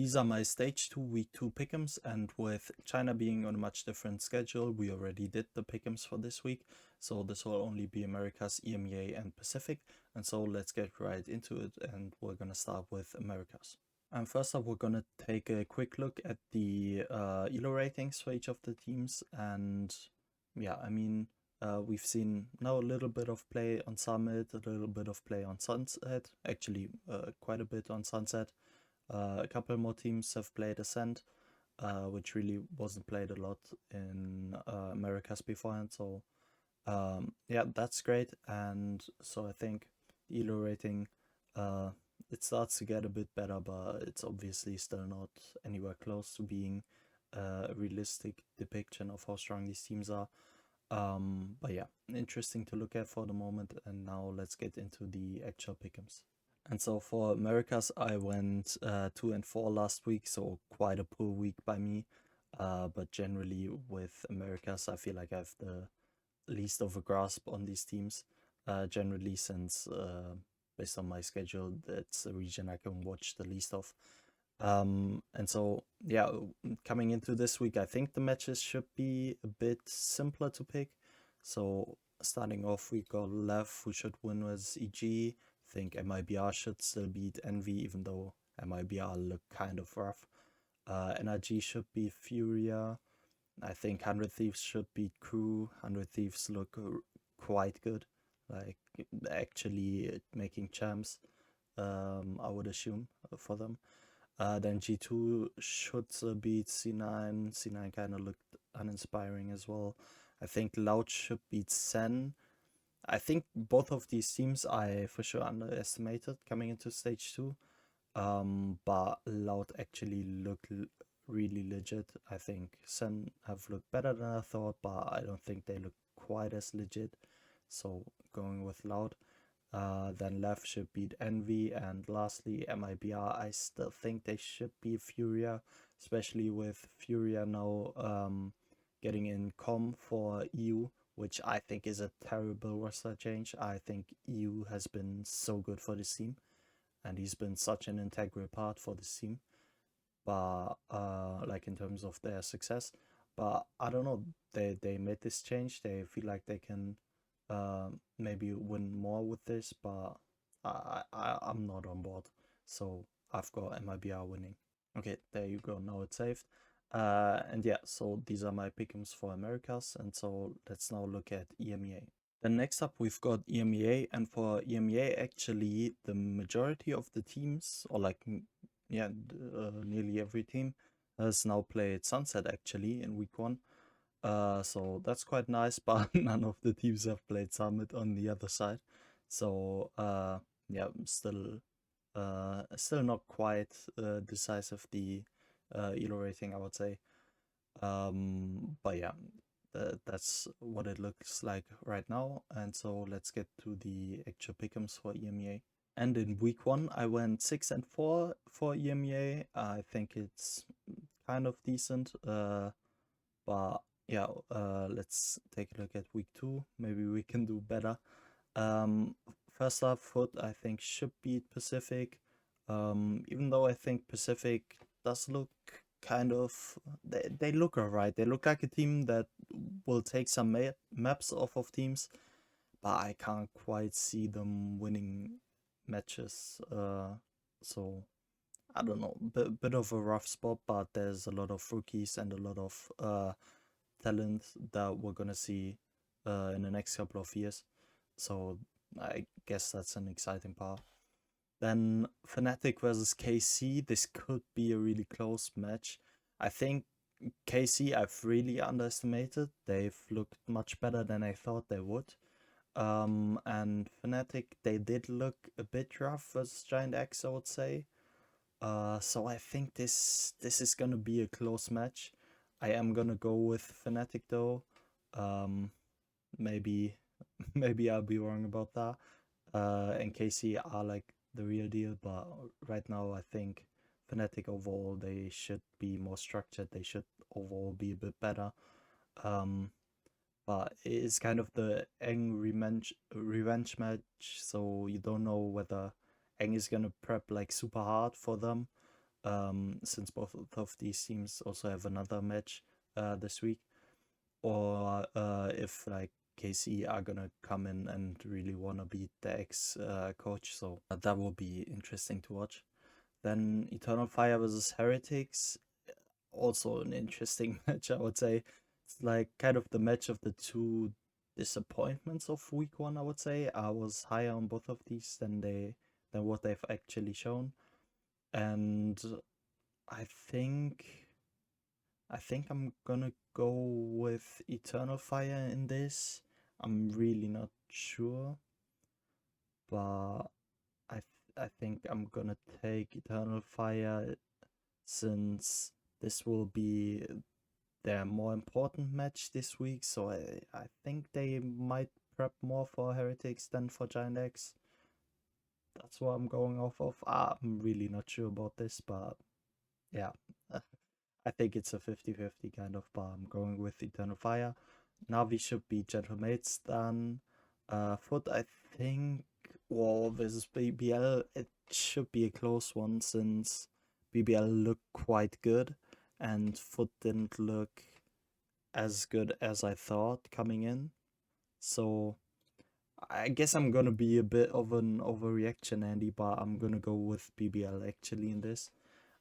These are my stage 2 week 2 Pickems, and with China being on a much different schedule, we already did the Pickems for this week, so this will only be Americas, EMEA and Pacific, and so let's get right into it, and we're gonna start with Americas. And first up, we're gonna take a quick look at the ELO ratings for each of the teams, and yeah, I mean, we've seen now a little bit of play on Summit, a little bit of play on Sunset, actually quite a bit on Sunset. A couple more teams have played Ascent, which really wasn't played a lot in Americas beforehand. So yeah, that's great. And so I think the ELO rating, it starts to get a bit better, but it's obviously still not anywhere close to being a realistic depiction of how strong these teams are. But yeah, interesting to look at for the moment. And now let's get into the actual pick'ems. And so for Americas, I went 2 and 4 last week, so quite a poor week by me. But generally with Americas, I feel like I have the least of a grasp on these teams. Generally, since based on my schedule, that's a region I can watch the least of. And so yeah, coming into this week, I think the matches should be a bit simpler to pick. So starting off, we got Lev, who should win with EG. I think MIBR should still beat Envy, even though MIBR look kind of rough. NRG should beat Furia. I think 100 Thieves should beat Crew. 100 Thieves look quite good, like actually making champs, I would assume, for them. Then G2 should beat C9. C9 kind of looked uninspiring as well. I think Loud should beat Sen. I think both of these teams I for sure underestimated coming into stage 2. But Loud actually look really legit. I think Sen have looked better than I thought, but I don't think they look quite as legit. So going with Loud. Then Lev should beat Envy, and lastly MIBR. I still think they should beat Furia, especially with Furia now getting in com for EU, which I think is a terrible roster change. I think EU has been so good for this team, and he's been such an integral part for this team. But like in terms of their success, but I don't know. They made this change. They feel like they can maybe win more with this, but I'm not on board. So I've got MIBR winning. Okay, there you go. Now it's saved. And yeah, so these are my pick'ems for Americas. And so let's now look at EMEA. Then next up, we've got EMEA. And for EMEA, actually, the majority of the teams, or like, yeah, nearly every team, has now played Sunset actually in week 1. So that's quite nice, but none of the teams have played Summit on the other side. So yeah, still not quite decisive the ELO rating, I would say. But yeah, that's what it looks like right now. And so let's get to the actual pick'ems for EMEA. And in week 1, I went 6 and 4 for EMEA. I think it's kind of decent. But yeah, let's take a look at week 2. Maybe we can do better. First up, Foot I think should beat Pacific. Even though I think Pacific does look kind of, they look alright. They look like a team that will take some maps off of teams, but I can't quite see them winning matches. So I don't know, bit of a rough spot, but there's a lot of rookies and a lot of talent that we're gonna see in the next couple of years. So I guess that's an exciting part. Then Fnatic versus KC. This could be a really close match. I think KC I've really underestimated. They've looked much better than I thought they would. And Fnatic, they did look a bit rough versus Giant X, I would say. So I think this is gonna be a close match. I am gonna go with Fnatic though. Maybe maybe I'll be wrong about that. And KC are like the real deal, but right now I think Fnatic overall they should be more structured. They should overall be a bit better. But it is kind of the Eng revenge match, so you don't know whether Eng is gonna prep like super hard for them, since both of these teams also have another match this week, or if like KC are gonna come in and really wanna beat the ex coach. So that will be interesting to watch. Then Eternal Fire versus Heretics, also an interesting match, I would say. It's like kind of the match of the two disappointments of week one, I would say. I was higher on both of these than what they've actually shown. And I think I think I'm gonna go with Eternal Fire in this. I'm really not sure, but I think I'm gonna take Eternal Fire since this will be their more important match this week. So I think they might prep more for Heretics than for Giant X. That's what I'm going off of. I'm really not sure about this, but yeah. I think it's a 50-50 kind of, but I'm going with Eternal Fire. Navi should be Gentlemates then. Foot, I think, well, versus BBL, it should be a close one since BBL looked quite good and Foot didn't look as good as I thought coming in. So I guess I'm gonna be a bit of an overreaction, Andy, but I'm gonna go with BBL actually in this.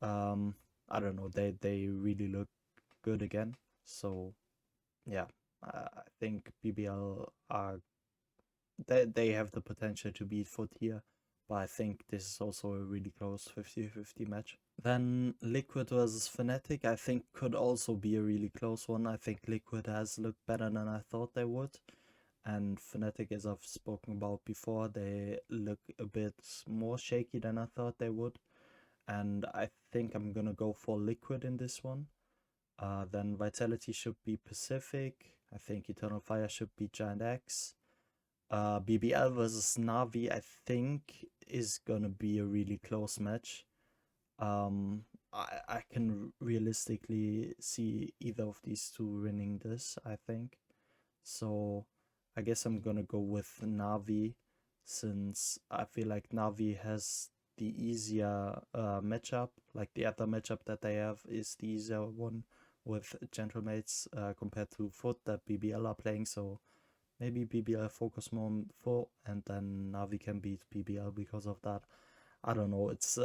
Um, I don't know, they really look good again. So yeah, I think BBL are they have the potential to beat Foot here, but I think this is also a really close 50-50 match. Then Liquid versus Fnatic, I think could also be a really close one. I think Liquid has looked better than I thought they would. And Fnatic, as I've spoken about before, they look a bit more shaky than I thought they would. And I think I'm gonna go for Liquid in this one. Then Vitality should be Pacific. I think Eternal Fire should be Giant X. BBL versus Navi, I think, is gonna be a really close match. I can realistically see either of these two winning this, I think. So I guess I'm gonna go with Navi since I feel like Navi has the easier matchup. Like the other matchup that they have is the easier one with Gentlemates compared to Foot that BBL are playing. So maybe BBL focus more on Foot and then Navi can beat BBL because of that. I don't know. It's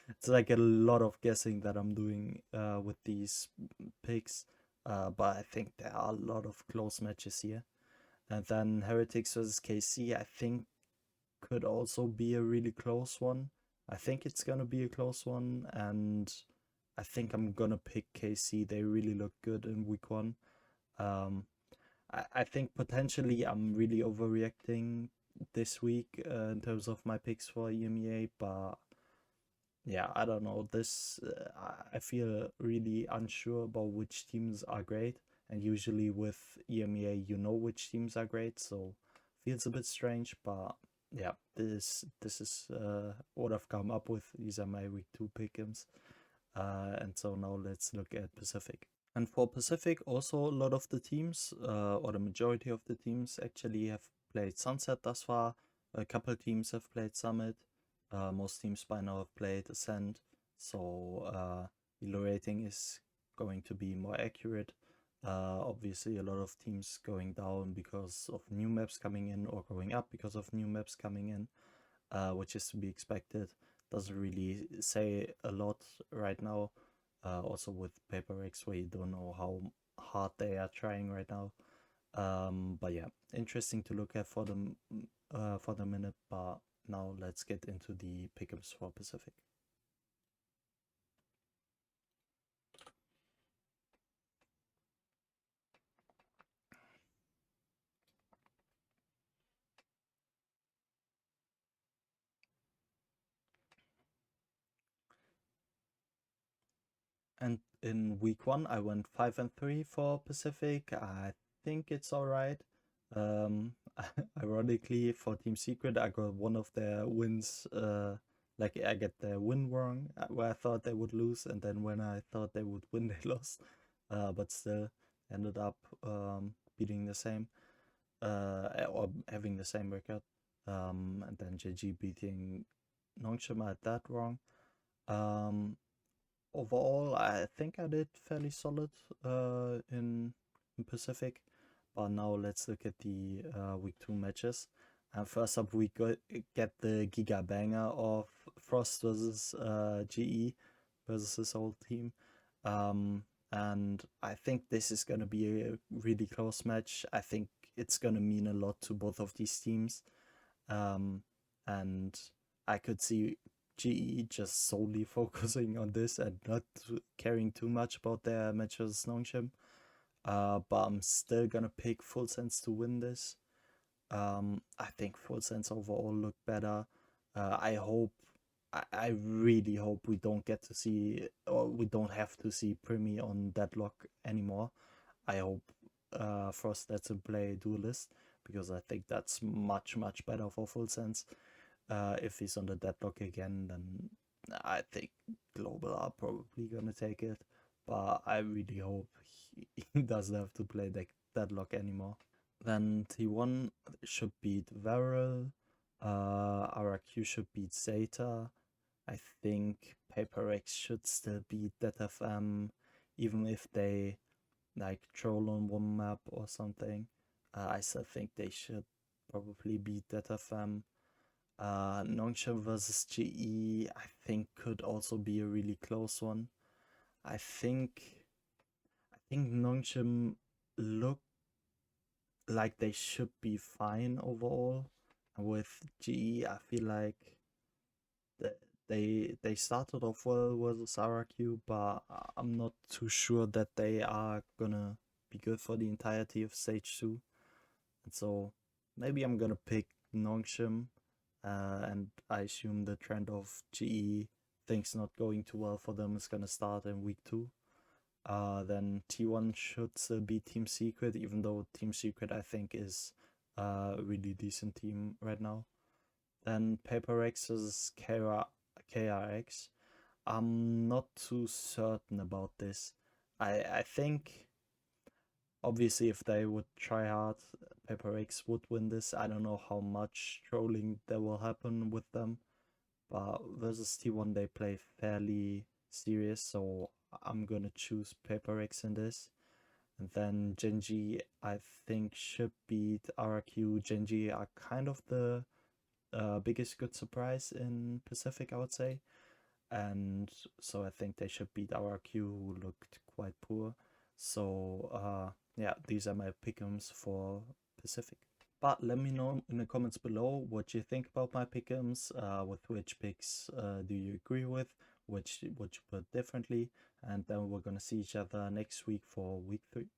it's like a lot of guessing that I'm doing with these picks, but I think there are a lot of close matches here. And then Heretics versus KC, I think could also be a really close one. I think it's gonna be a close one, and I think I'm gonna pick KC. They really look good in week one. Um, I think potentially I'm really overreacting this week in terms of my picks for EMEA, but yeah, I don't know. This I feel really unsure about which teams are great, and usually with EMEA, you know which teams are great, so feels a bit strange. But yeah, this is what I've come up with. These are my week two pick'ems, and so now let's look at Pacific. And for Pacific, also a lot of the teams, or the majority of the teams, actually have played Sunset thus far. A couple teams have played Summit. Most teams by now have played Ascent. So elo rating is going to be more accurate. Obviously, a lot of teams going down because of new maps coming in, or going up because of new maps coming in, which is to be expected. Doesn't really say a lot right now. Also with Paper X, where you don't know how hard they are trying right now. But yeah, interesting to look at for the minute. But now let's get into the pickups for Pacific. And in week one, I went 5-3 for Pacific. I think it's all right. Ironically, for Team Secret, I got one of their wins. Like I get their win wrong, where I thought they would lose, and then when I thought they would win, they lost. But still ended up beating the same, or having the same record. And then JG beating Nongshima at that wrong. Um, overall, I think I did fairly solid in Pacific. But now let's look at the week 2 matches. And first up, we get the Giga Banger of Frost versus GE versus his whole team. And I think this is going to be a really close match. I think it's going to mean a lot to both of these teams. Um, and I could see GE just solely focusing on this and not caring too much about their matches Nongshim. But I'm still gonna pick Full Sense to win this. I think Full Sense overall look better. I hope, I really hope we don't get to see, or we don't have to see Primi on Deadlock anymore. I hope Frost lets him play Duelist, because I think that's much, much better for Full Sense. If he's on the Deadlock again, then I think Global are probably gonna take it. But I really hope he doesn't have to play Deadlock anymore. Then T1 should beat Varel. RRQ should beat Zeta. I think Paper X should still beat DetFM, even if they like troll on one map or something. I still think they should probably beat DetFM. Nongshim versus GE, I think could also be a really close one. I think Nongshim look like they should be fine overall. With GE, I feel like they started off well versus RRQ, but I'm not too sure that they are gonna be good for the entirety of stage 2. And so maybe I'm gonna pick Nongshim, and I assume the trend of GE things not going too well for them is gonna start in week 2. Then T1 should still be Team Secret, even though Team Secret I think is a really decent team right now. Then Paper X versus KRX. I'm not too certain about this. I think obviously if they would try hard, Paper X would win this. I don't know how much trolling there will happen with them. But versus T1 they play fairly serious, so I'm gonna choose Paper X in this. And then Genji I think should beat RRQ. Genji are kind of the biggest good surprise in Pacific, I would say. And so I think they should beat RRQ, who looked quite poor. So yeah, these are my pickems for Pacific. But let me know in the comments below what you think about my pickems, with which picks do you agree with, which would you put differently, and then we're gonna see each other next week for week 3.